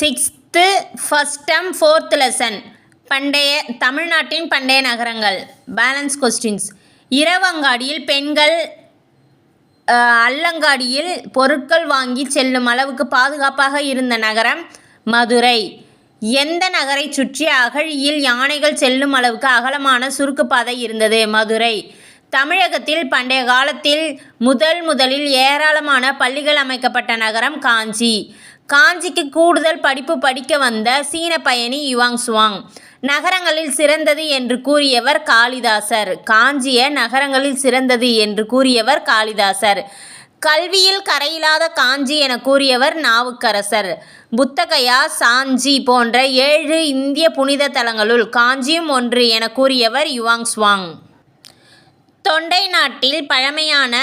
Sixth first term fourth lesson தமிழ்நாட்டின் பண்டைய நகரங்கள். Balance questions. இரவங்காடியில் பெண்கள் அல்லங்காடியில் பொருட்கள் வாங்கி செல்லும் அளவுக்கு பாதுகாப்பாக இருந்த நகரம் மதுரை. எந்த நகரை சுற்றி அகழியில் யானைகள் செல்லும் அளவுக்கு அகலமான சுருக்குப்பாதை இருந்தது? மதுரை. தமிழகத்தில் பண்டைய காலத்தில் முதலில் ஏராளமான பள்ளிகள் அமைக்கப்பட்ட நகரம் காஞ்சி. காஞ்சிக்கு கூடுதல் படிப்பு படிக்க வந்த சீன பயணி யுவாங்சுவாங். நகரங்களில் சிறந்தது என்று கூறியவர் காளிதாசர். காஞ்சிய நகரங்களில் சிறந்தது என்று கூறியவர் காளிதாசர். கல்வியில் கரையில்லாத காஞ்சி என கூறியவர் நாவுக்கரசர். புத்தகயா, சாஞ்சி போன்ற 7 இந்திய புனித தலங்களுள் காஞ்சியும் ஒன்று என கூறியவர் யுவாங்சுவாங். தொண்டை நாட்டில் பழமையான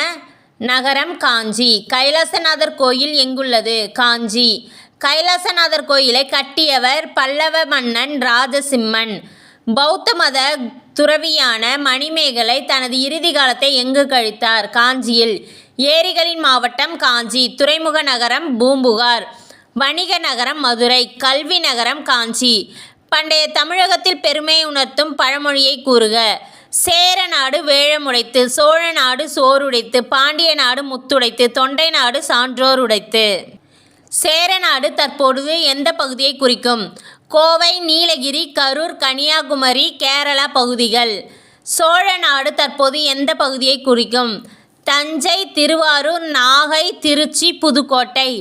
நகரம் காஞ்சி. கைலாசநாதர் கோயில் எங்குள்ளது? காஞ்சி. கைலாசநாதர் கோயிலை கட்டியவர் பல்லவ மன்னன் ராஜசிம்மன். பௌத்த மத துறவியான மணிமேகலை தனது இறுதி காலத்தை எங்கு கழித்தார்? காஞ்சியில். ஏரிகளின் மாவட்டம் காஞ்சி. துறைமுக நகரம் பூம்புகார். வணிக நகரம் மதுரை. கல்வி நகரம் காஞ்சி. பண்டைய தமிழகத்தில் பெருமை உணர்த்தும் பழமொழியை கூறுக. சேர நாடு வேழமுடைத்து, சோழ நாடு சோறுடைத்து, பாண்டிய நாடு முத்துடைத்து, தொண்டை நாடு சான்றோர் உடைத்து. சேர நாடு தற்பொழுது எந்த பகுதியை குறிக்கும்? கோவை, நீலகிரி, கரூர், கன்னியாகுமரி, கேரளா பகுதிகள். சோழ நாடு தற்போது எந்த பகுதியை குறிக்கும்? தஞ்சை, திருவாரூர், நாகை, திருச்சி, புதுக்கோட்டை.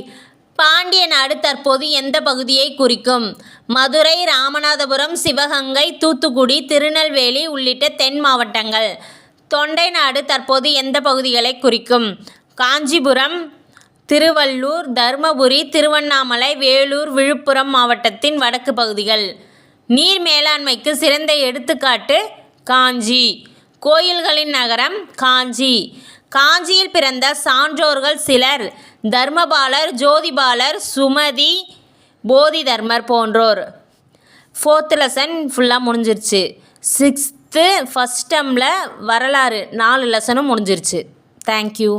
பாண்டிய நாடு தற்போது எந்த பகுதியை குறிக்கும்? மதுரை, ராமநாதபுரம், சிவகங்கை, தூத்துக்குடி, திருநெல்வேலி உள்ளிட்ட தென் மாவட்டங்கள். தொண்டை நாடு தற்போது எந்த பகுதிகளை குறிக்கும்? காஞ்சிபுரம், திருவள்ளூர், தருமபுரி, திருவண்ணாமலை, வேலூர், விழுப்புரம் மாவட்டத்தின் வடக்கு பகுதிகள். நீர் மேலாண்மைக்கு சிறந்த எடுத்துக்காட்டு காஞ்சி. கோயில்களின் நகரம் காஞ்சி. காஞ்சியில் பிறந்த சான்றோர்கள் சிலர். தர்மபாலர், ஜோதிபாலர், சுமதி, போதிதர்மர் போன்றோர். 4th லெசன் ஃபுல்லாக முடிஞ்சிருச்சு. 6th ஃபஸ்ட் டேர்மில் வரலாறு 4 லெசனும் முடிஞ்சிருச்சு. தேங்க்யூ.